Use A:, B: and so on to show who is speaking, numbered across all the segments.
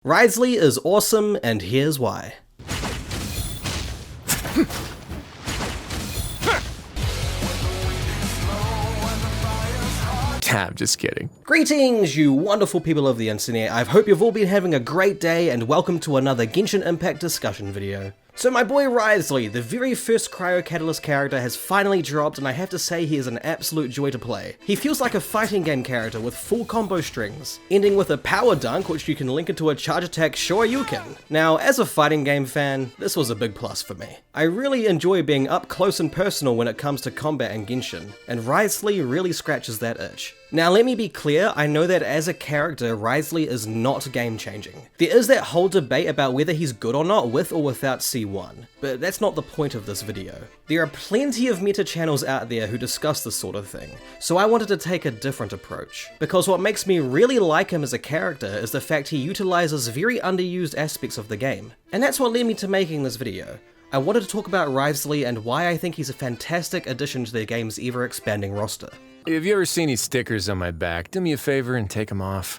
A: Wriothesley is awesome, and here's why.
B: I'm just kidding.
A: Greetings, you wonderful people of the internet. I hope you've all been having a great day, and welcome to another Genshin Impact discussion video. So my boy Wriothesley, the very first Cryo Catalyst character, has finally dropped, and I have to say he is an absolute joy to play. He feels like a fighting game character with full combo strings, ending with a power dunk which you can link into a charge attack Shoryuken. Now, as a fighting game fan, this was a big plus for me. I really enjoy being up close and personal when it comes to combat in Genshin, and Wriothesley really scratches that itch. Now let me be clear, I know that as a character, Wriothesley is not game-changing. There is that whole debate about whether he's good or not with or without C1, but that's not the point of this video. There are plenty of meta channels out there who discuss this sort of thing, so I wanted to take a different approach. Because what makes me really like him as a character is the fact he utilizes very underused aspects of the game. And that's what led me to making this video. I wanted to talk about Wriothesley and why I think he's a fantastic addition to the game's ever-expanding roster.
B: Have you ever seen these stickers on my back? Do me a favor and take them off.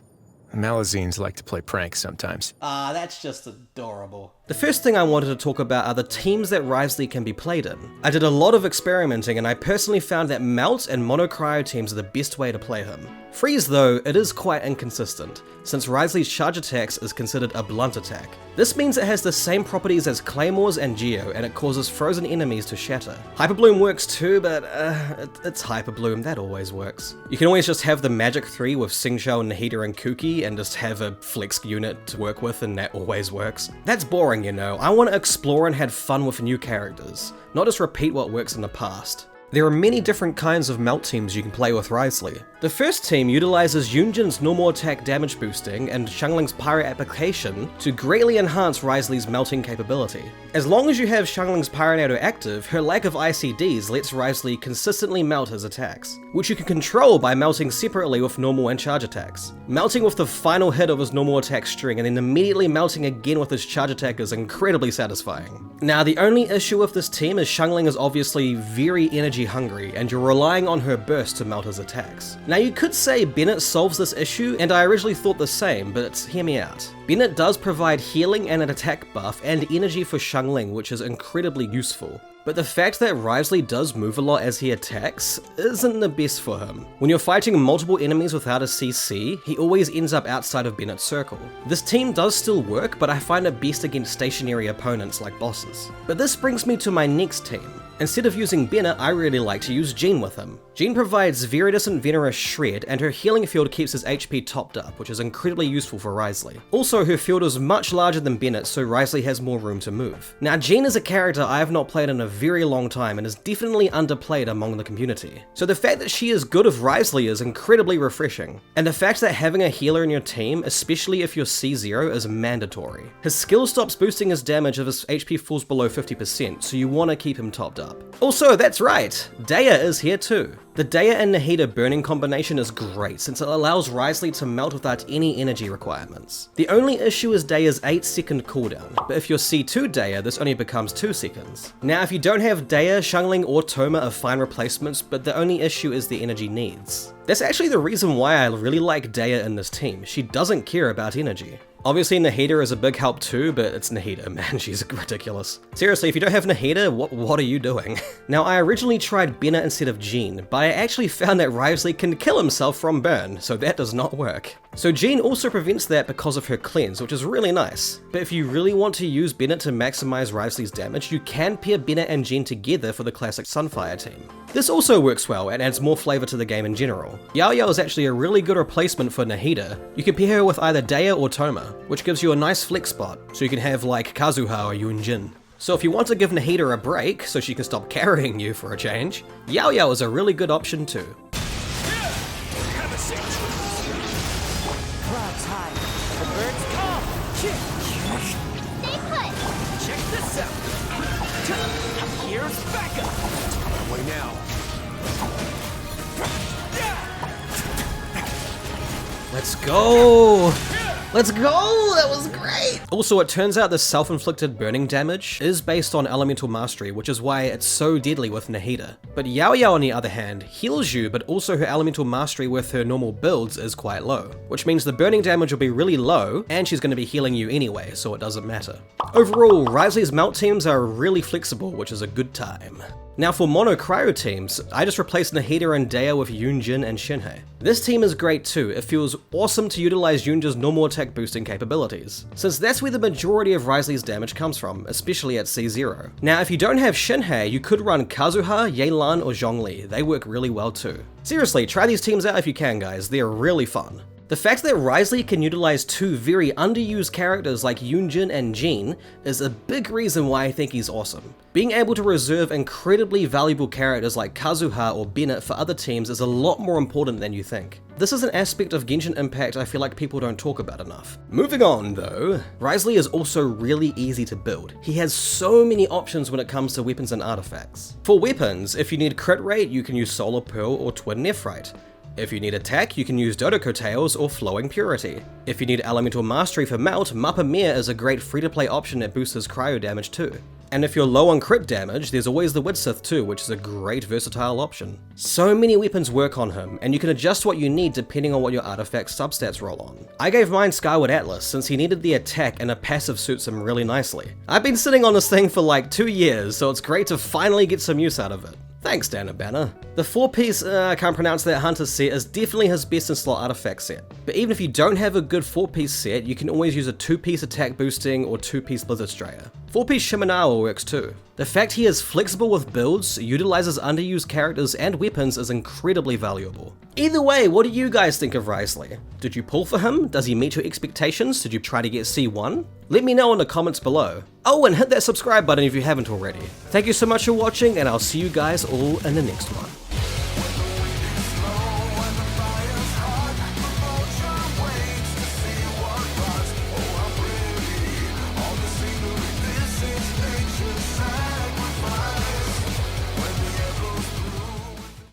B: Malazines like to play pranks sometimes.
A: Ah, that's just adorable. The first thing I wanted to talk about are the teams that Wriothesley can be played in. I did a lot of experimenting and I personally found that Melt and Mono Cryo teams are the best way to play him. Freeze though, it is quite inconsistent, since Wriothesley's charge attacks is considered a blunt attack. This means it has the same properties as Claymores and Geo, and it causes frozen enemies to shatter. Hyper Bloom works too, but it's Hyper Bloom, that always works. You can always just have the Magic 3 with Xingqiu, Nahida and Kuki, and just have a Flex unit to work with, and that always works. That's boring, you know. I want to explore and have fun with new characters, not just repeat what works in the past. There are many different kinds of Melt teams you can play with Wriothesley. The first team utilizes Yunjin's normal attack damage boosting and Xiangling's pyro application to greatly enhance Wriothesley's melting capability. As long as you have Xiangling's pyronado active, her lack of ICDs lets Wriothesley consistently melt his attacks, which you can control by melting separately with normal and charge attacks. Melting with the final hit of his normal attack string and then immediately melting again with his charge attack is incredibly satisfying. Now the only issue with this team is Xiangling is obviously very energy hungry, and you're relying on her burst to melt his attacks. Now you could say Bennett solves this issue, and I originally thought the same, but hear me out. Bennett does provide healing and an attack buff and energy for Xiangling, which is incredibly useful. But the fact that Wriothesley does move a lot as he attacks isn't the best for him. When you're fighting multiple enemies without a CC, he always ends up outside of Bennett's circle. This team does still work, but I find it best against stationary opponents like bosses. But this brings me to my next team. Instead of using Bennett, I really like to use Jean with him. Jean provides Viridescent Venomous Shred, and her healing field keeps his HP topped up, which is incredibly useful for Wriothesley. Also, her field is much larger than Bennett, so Wriothesley has more room to move. Now, Jean is a character I have not played in a very long time and is definitely underplayed among the community. So the fact that she is good with Wriothesley is incredibly refreshing. And the fact that having a healer in your team, especially if you're C0, is mandatory. His skill stops boosting his damage if his HP falls below 50%, so you want to keep him topped up. Also, that's right, Daya is here too. The Daya and Nahida burning combination is great since it allows Wriothesley to melt without any energy requirements. The only issue is Daya's 8-second cooldown, but if you're C2 Daya, this only becomes 2 seconds. Now if you don't have Daya, Xiangling or Thoma are fine replacements, but the only issue is the energy needs. That's actually the reason why I really like Daya in this team. She doesn't care about energy. Obviously Nahida is a big help too, but it's Nahida, man, she's ridiculous. Seriously, if you don't have Nahida, what are you doing? Now, I originally tried Bennett instead of Jean, but I actually found that Wriothesley can kill himself from burn, so that does not work. So Jean also prevents that because of her cleanse, which is really nice. But if you really want to use Bennett to maximize Wriothesley's damage, you can pair Bennett and Jean together for the classic Sunfire team. This also works well and adds more flavor to the game in general. Yao Yao is actually a really good replacement for Nahida. You can pair her with either Daya or Thoma, which gives you a nice flex spot, so you can have like Kazuha or Yunjin. So if you want to give Nahida a break so she can stop carrying you for a change, Yao Yao is a really good option too.
C: Clouds high, the birds come. Stay put. Check this out. Here's backup.
B: Way now.
A: Let's go! Let's go! That was great! Also, it turns out the self-inflicted burning damage is based on elemental mastery, which is why it's so deadly with Nahida. But Yao Yao, on the other hand, heals you, but also her elemental mastery with her normal builds is quite low, which means the burning damage will be really low, and she's going to be healing you anyway, so it doesn't matter. Overall, Wriothesley's melt teams are really flexible, which is a good time. Now for mono cryo teams, I just replaced Nahida and Dea with Yunjin and Shinhei. This team is great too. It feels awesome to utilize Yunjin's normal attack boosting capabilities, since that's where the majority of Wriothesley's damage comes from, especially at C0. Now if you don't have Shinhei, you could run Kazuha, Yelan, or Zhongli. They work really well too. Seriously, try these teams out if you can, guys. They're really fun. The fact that Wriothesley can utilize two very underused characters like Yunjin and Jean is a big reason why I think he's awesome. Being able to reserve incredibly valuable characters like Kazuha or Bennett for other teams is a lot more important than you think. This is an aspect of Genshin Impact I feel like people don't talk about enough. Moving on though, Wriothesley is also really easy to build. He has so many options when it comes to weapons and artifacts. For weapons, if you need crit rate, you can use Solar Pearl or Twin Nephrite. If you need attack, you can use Dodoko Tails or Flowing Purity. If you need Elemental Mastery for Melt, Mappa Mir is a great free-to-play option that boosts his cryo damage too. And if you're low on crit damage, there's always the Widsith too, which is a great versatile option. So many weapons work on him, and you can adjust what you need depending on what your artifact substats roll on. I gave mine Skyward Atlas since he needed the attack and a passive suits him really nicely. I've been sitting on this thing for like 2 years, so it's great to finally get some use out of it. Thanks, Dana Banner. The 4-piece, I can't pronounce that, Hunter set is definitely his best in slot artifact set. But even if you don't have a good 4-piece set, you can always use a 2-piece attack boosting or 2-piece Blizzard Strayer. 4-piece Shimenawa works too. The fact he is flexible with builds, utilizes underused characters and weapons is incredibly valuable. Either way, what do you guys think of Wriothesley? Did you pull for him? Does he meet your expectations? Did you try to get C1? Let me know in the comments below. Oh, and hit that subscribe button if you haven't already. Thank you so much for watching, and I'll see you guys all in the next one.